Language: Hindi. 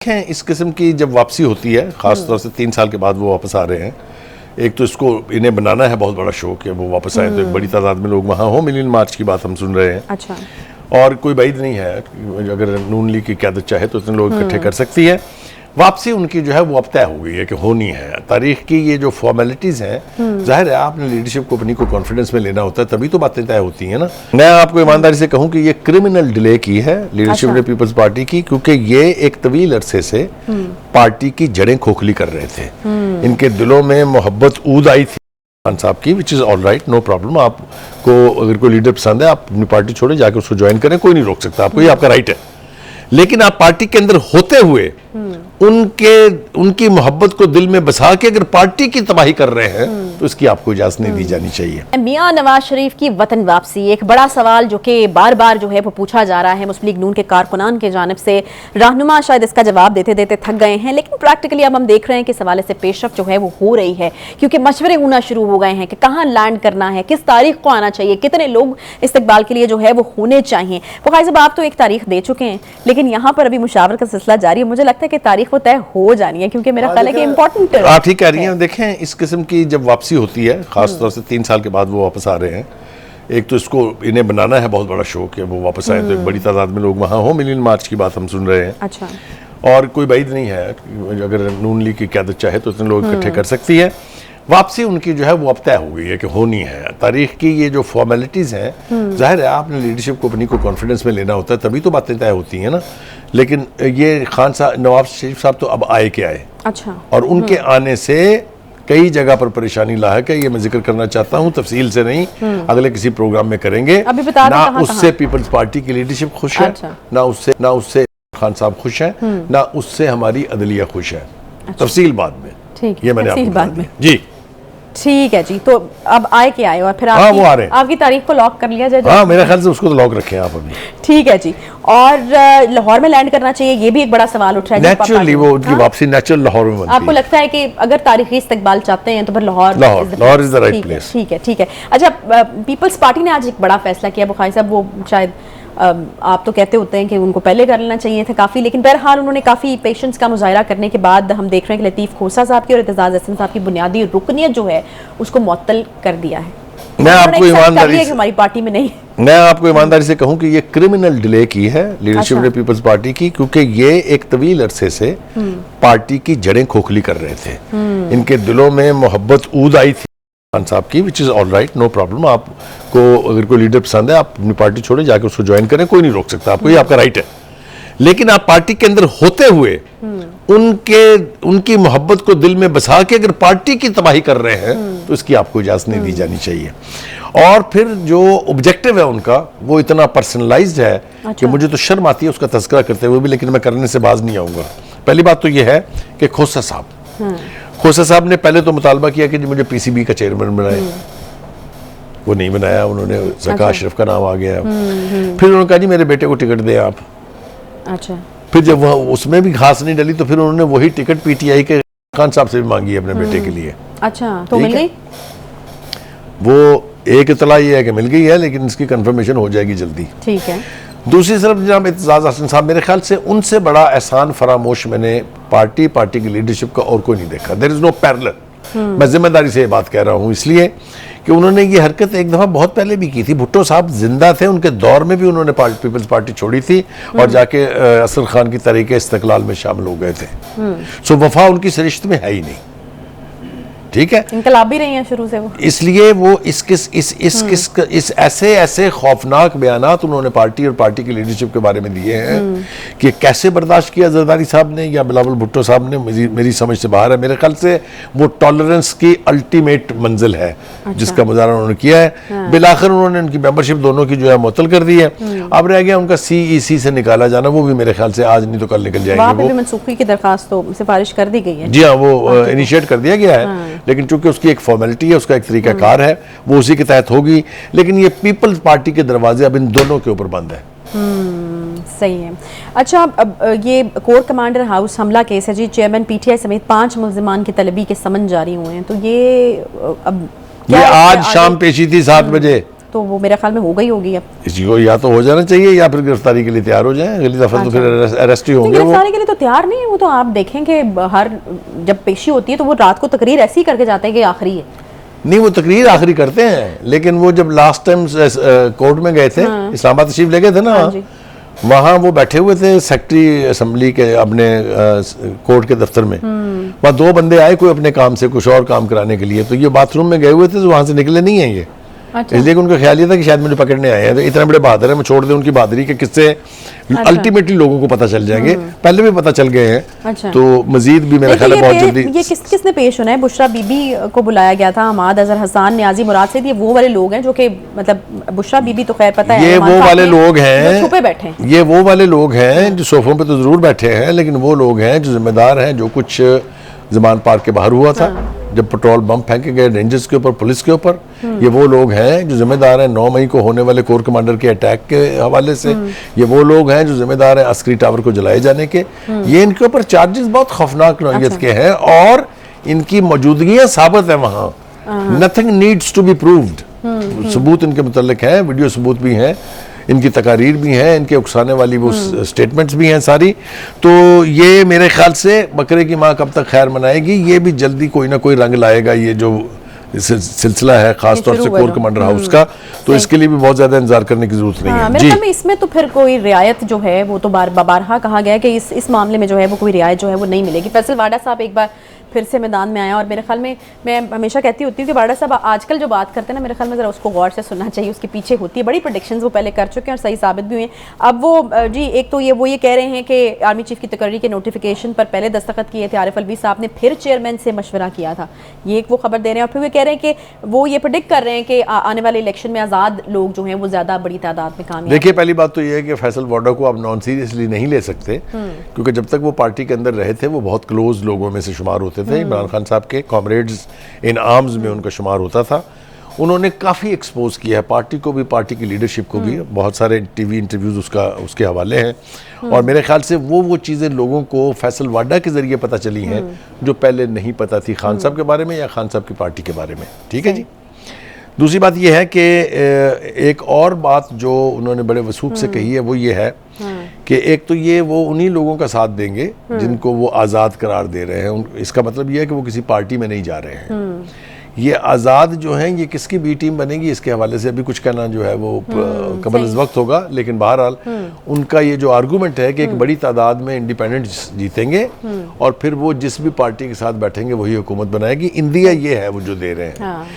देखें इस किस्म की जब वापसी होती है, खास तौर से 3 साल के बाद वो वापस आ रहे हैं। एक तो इसको इन्हें बनाना है बहुत बड़ा शौक है, वो वापस आए तो एक बड़ी तादाद में लोग वहाँ हो। मिलियन मार्च की बात हम सुन रहे हैं। अच्छा। और कोई बाइद नहीं है, अगर नून लीग की क़यादत चाहे तो इतने लोग इकट्ठे कर सकती है। वापसी उनकी जो है वो अब तय हो गई है कि होनी है। तारीख की ये जो फॉर्मेलिटीज़ हैं, जाहिर है आपने लीडरशिप को अपनी को कॉन्फिडेंस में लेना होता है, तभी तो बातें तय होती हैं ना। मैं आपको ईमानदारी से कहूं कि ये क्रिमिनल डिले की है लीडरशिप ने पीपल्स पार्टी की, क्योंकि ये एक तवील अरसे से पार्टी की जड़ें खोखली कर रहे थे। इनके दिलों में मोहब्बत ऊद आई थी खान साहब की, which is all right, no problem. आपको अगर कोई लीडर पसंद है, आप अपनी पार्टी छोड़े जाकर उसको ज्वाइन करें, कोई नहीं रोक सकता आपको, ये आपका राइट है। लेकिन आप पार्टी के अंदर होते हुए उनकी मोहब्बत को दिल में बसा के अगर पार्टी की तबाही कर रहे हैं तो इसकी आपको इजाजत नहीं दी जानी चाहिए। मियां नवाज शरीफ की वतन वापसी एक बड़ा सवाल जो कि बार बार जो है वो पूछा जा रहा है। मुस्लिम लीग नून के कारकुनान के जानिब से रहनुमा शायद इसका जवाब देते देते थक गए हैं, लेकिन प्रैक्टिकली अब हम देख रहे हैं कि इस हवाले से पेशरफ जो है वो हो रही है, क्योंकि मशवरे होना शुरू हो गए हैं कि कहाँ लैंड करना है, किस तारीख को आना चाहिए, कितने लोग इस्तकबाल के लिए जो है वो होने चाहिए। फुकाई साहब, आप तो एक तारीख दे चुके हैं, लेकिन यहाँ पर अभी मुशावरत का सिलसिला जारी है। मुझे लगता है कि तारीख वो तय हो जानी है, क्योंकि मेरा ख्याल है कि इंपॉर्टेंट। आप ठीक कह रही हैं। देखें इस किस्म की जब वापसी होती है, खास तौर से 3 साल के बाद वो वापस आ रहे हैं। एक तो इसको इन्हें बनाना है बहुत बड़ा शौक है, वो वापस आए तो एक बड़ी तादाद में लोग वहाँ हो। मिलियन मार्च की बात हम सुन रहे हैं। अच्छा। और कोई बाइद नहीं है, अगर नून लीग की क़यादत चाहे तो इतने लोग इकट्ठे कर सकती है। वापसी उनकी जो है वो अब तय हो गई है कि होनी है। तारीख की ये जो फॉर्मेलिटीज़ हैं, जाहिर है आपने लीडरशिप को अपनी को कॉन्फिडेंस में लेना होता है, तभी तो बातें तय होती हैं ना। लेकिन ये खान साहब, नवाज शरीफ साहब तो अब आए के आए। अच्छा। और उनके आने से कई जगह पर परेशानी लायक है, ये मैं जिक्र करना चाहता हूँ, तफसील से नहीं, अगले किसी प्रोग्राम में करेंगे। अभी बता ना उससे पीपल्स पार्टी की लीडरशिप खुश है, ना उससे खान साहब खुश है, ना उससे हमारी अदलिया खुश है। तफसील बाद में, ठीक, ये मैंने आपको बाद में जी ठीक है जी। तो अब आए के आए और फिर आपकी तारीख को लॉक कर लिया जाए। हाँ, मेरे ख्याल से उसको तो लॉक रखें आप अभी। ठीक है जी। और लाहौर में लैंड करना चाहिए, ये भी एक बड़ा सवाल उठ रहा है। नेचुरली वो उनकी वापसी नेचुरल लाहौर में बनती है। आपको लगता है कि अगर तारीखी इस्तकबाल चाहते हैं तो फिर Lahore is the right place. ठीक है, ठीक है। अच्छा, पीपल्स पार्टी ने आज एक बड़ा फैसला किया। बुखारी साहब, वो शायद आप तो कहते होते हैं कि उनको पहले कर लेना चाहिए था काफ़ी, लेकिन बहरहाल उन्होंने काफ़ी पेशेंस का मुजाहरा करने के बाद हम देख रहे हैं कि लतीफ़ खोसा साहब की और एतजाज़ अहसन साहब की बुनियादी रुकनियत जो है उसको मुअत्तल कर दिया है। मैं आपको ईमानदारी से हमारी पार्टी में नहीं, मैं आपको ईमानदारी से कहूं कि ये क्रिमिनल डिले की है लीडरशिप ने पीपल्स पार्टी की, क्योंकि ये एक तवील अरसे से पार्टी की जड़ें खोखली कर रहे थे। इनके दिलों में मोहब्बत ऊद आई थी खान साहब की, which is all right, no problem. आपको अगर कोई लीडर पसंद है, आप अपनी पार्टी छोड़े जाकर उसको ज्वाइन करें, कोई नहीं रोक सकता आपको, ये आपका राइट है। लेकिन आप पार्टी के अंदर होते हुए उनकी मोहब्बत को दिल में बसा के अगर पार्टी की तबाही कर रहे हैं तो इसकी आपको इजाजत नहीं दी जानी चाहिए। और फिर जो ऑब्जेक्टिव है उनका वो इतना पर्सनलाइज्ड है कि मुझे तो शर्म आती है उसका तज़किरा करते हुए भी, लेकिन मैं करने से बाज नहीं आऊंगा। पहली बात तो यह है कि खोसा साहब ने पहले तो मुतालबा किया कि मुझे पीसीबी का चेयरमैन बनाए, वो नहीं बनाया उन्होंने, ज़का अशरफ का नाम आ गया। फिर उन्होंने कहा जी मेरे बेटे को टिकट दें आप। अच्छा। फिर जब वह उसमें भी घास नहीं डली तो फिर उन्होंने वही टिकट पीटीआई के खान साहब से भी मांगी है अपने बेटे के लिए। अच्छा, तो मिल गई? वो एक इतला ये है कि मिल गई है, लेकिन इसकी कंफर्मेशन हो जाएगी जल्दी। ठीक है। दूसरी तरफ जनाब एतजाज़ अहसन साहब, मेरे ख्याल से उनसे बड़ा एहसान फरामोश मैंने पार्टी की लीडरशिप का और कोई नहीं देखा। There is no parallel. मैं जिम्मेदारी से ये बात कह रहा हूँ इसलिए कि उन्होंने ये हरकत एक दफ़ा बहुत पहले भी की थी। भुट्टो साहब जिंदा थे, उनके दौर में भी उन्होंने पीपल्स पार्टी छोड़ी थी और जाके असर खान की तरीके इस्तकलाल में शामिल हो गए थे। सो वफा उनकी सरिश्त में है ही नहीं। ठीक है, इनकलाबी रही हैं शुरू से वो, इसलिए वो इस ऐसे खौफनाक बयानात उन्होंने पार्टी और पार्टी की लीडरशिप के बारे में दिए हैं कि कैसे बर्दाश्त किया जरदारी साहब ने या बिलावल भुट्टो साहब ने, मेरी समझ से बाहर है। मेरे ख्याल से वो टॉलरेंस की अल्टीमेट मंजिल है। अच्छा। जिसका मुजाहरा उन्होंने किया है। हाँ। बिलाखिर उन्होंने उनकी मेंबरशिप दोनों की जो है मुअत्तल कर दी है। अब रह गया उनका CEC से निकाला जाना, वो भी मेरे ख्याल से आज नहीं तो कल निकल जाएंगे। वो मनसूखी की दरखास्त तो सिफारिश कर दी गई है। जी हाँ, वो इनिशिएट कर दिया गया है, लेकिन चूंकि उसकी एक फॉर्मेलिटी है, उसका एक तरीकाकार है, वो उसी के तहत होगी। लेकिन ये पीपल्स पार्टी के दरवाजे अब इन दोनों के ऊपर बंद है। सही है। अच्छा, अब ये कोर कमांडर हाउस हमला केस है जी, चेयरमैन PTI समेत 5 मुल्जिमान की तलबी के समन जारी हुए हैं, तो ये अब ये आज शाम पेशी थी 7 बजे। तो वो मेरे ख्याल में हो गई होगी अब। इसी को या तो हो जाना चाहिए या फिर गिरफ्तारी के लिए तैयार हो जाएं, अगली दफा तो फिर अरेस्ट ही होंगे वो। गिरफ्तारी के लिए तो तैयार नहीं है वो, तो आप देखें कि हर जब पेशी होती है तो वो रात को तकरीर ऐसी ही करके जाते हैं कि आखिरी है। नहीं, वो तकरीर आखिरी करते हैं, लेकिन वो जब लास्ट टाइम कोर्ट में गए थे, इस्लामाबाद तशरीफ ले गए थे ना, वहाँ वो बैठे हुए थे सेक्रेटरी असेंबली के अपने कोर्ट के दफ्तर में। वहाँ दो बंदे आए कोई अपने काम से कुछ और काम कराने के लिए, तो ये बाथरूम में गए हुए थे, तो वहाँ से निकले नहीं है ये। अच्छा। इसलिए उनका ख्याल ये था कि शायद मुझे पकड़ने आए हैं, तो इतने बड़े बहादुर है, मैं छोड़ दें उनकी बहादुरी के किस्से अल्टीमेटली लोगों को पता चल जाएंगे, पहले भी पता चल गए हैं। अच्छा। तो मजीद भी मेरा ख्याल है बहुत जल्दी। ये किसने पेश होना है? बुशरा बीबी को बुलाया गया था, हमाद अजहर हसन, न्याजी मुराद से, ये वो वाले लोग हैं जो कि मतलब बुशरा बीबी तो खैर पता है ये वो वाले लोग हैं छुपे बैठे हैं, ये वो वाले लोग हैं जो सोफों पे तो जरूर बैठे हैं, लेकिन वो लोग हैं जो जिम्मेदार हैं जो कुछ जमान पार्क के बाहर हुआ था, जब पेट्रोल बम फेंके गए रेंजर्स के ऊपर, पुलिस के ऊपर। ये वो लोग हैं जो जिम्मेदार हैं 9 मई को होने वाले कोर कमांडर के अटैक के हवाले से। ये वो लोग हैं जो जिम्मेदार हैं अस्करी टावर को जलाए जाने के। ये इनके ऊपर चार्जेस बहुत खौफनाक नौइयत के हैं और इनकी मौजूदगियां साबित है वहाँ। Nothing needs to be proved, सबूत इनके मुतल्लिक हैं, वीडियो सबूत भी हैं, इनकी तकारीर भी हैं, इनके उकसाने वाली वो स्टेटमेंट्स भी हैं सारी। तो ये मेरे ख्याल से बकरे की माँ कब तक खैर मनाएगी, ये भी जल्दी कोई ना कोई रंग लाएगा, ये जो सिलसिला है खास तौर से कोर कमांडर हाउस का। तो इसके लिए भी बहुत ज्यादा इंतजार करने की जरूरत नहीं है। मेरे ख्याल में इसमें तो फिर कोई रियायत जो है वो तो बारहा कहा गया है कि इस मामले में जो है वो कोई रियायत जो है वो नहीं मिलेगी। फैसल वाडा साहब एक बार फिर से मैदान में आया और मेरे ख्याल में मैं हमेशा कहती होती हूँ कि वाडा साहब आजकल जो बात करते हैं ना, मेरे ख्याल में ज़रा उसको गौर से सुनना चाहिए, उसके पीछे होती है बड़ी प्रेडिक्शंस वो पहले कर चुके हैं और सही साबित भी हुए हैं। अब वो जी एक तो ये कह रहे हैं कि आर्मी चीफ की तकर्री के नोटिफिकेशन पर पहले दस्तखत किए थे आरिफ अलवी साहब ने, फिर चेयरमैन से मशवरा किया था, ये एक वो खबर दे रहे हैं। और फिर वो कह रहे हैं कि वो ये प्रेडिक्ट कर रहे हैं कि आने वाले इलेक्शन में आज़ाद लोग जो हैं वो ज़्यादा बड़ी तादाद में कामयाब। देखिए, पहली बात तो ये है कि फैसल वाडा को आप नॉन सीरियसली नहीं ले सकते, क्योंकि जब तक वो पार्टी के अंदर रहे थे वो बहुत क्लोज लोगों में से शुमार होते थे। इमरान खान साहब के कॉमरेड्स इन आर्म्स में उनका शुमार होता था। उन्होंने काफ़ी एक्सपोज किया है पार्टी को भी, पार्टी की लीडरशिप को भी। बहुत सारे टीवी इंटरव्यूज उसके हवाले हैं और मेरे ख्याल से वो चीज़ें लोगं को फैसल वाडा के ज़रिए पता चली हैं जो पहले नहीं पता थी खान साहब के बारे में या खान साहब की पार्टी के बारे में। ठीक है जी। दूसरी बात यह है कि एक और बात जो उन्होंने बड़े वसूख से कही है वो ये है कि एक तो ये वो उन्हीं लोगों का साथ देंगे जिनको वो आज़ाद करार दे रहे हैं। इसका मतलब ये है कि वो किसी पार्टी में नहीं जा रहे हैं। ये आज़ाद जो हैं ये किसकी बी टीम बनेगी इसके हवाले से अभी कुछ कहना जो है वो कबल इस वक्त होगा, लेकिन बहरहाल उनका ये जो आर्गूमेंट है कि एक बड़ी तादाद में इंडिपेंडेंट्स जीतेंगे और फिर वो जिस भी पार्टी के साथ बैठेंगे वही हुकूमत बनाएगी, इंडिया ये है वो जो दे रहे हैं।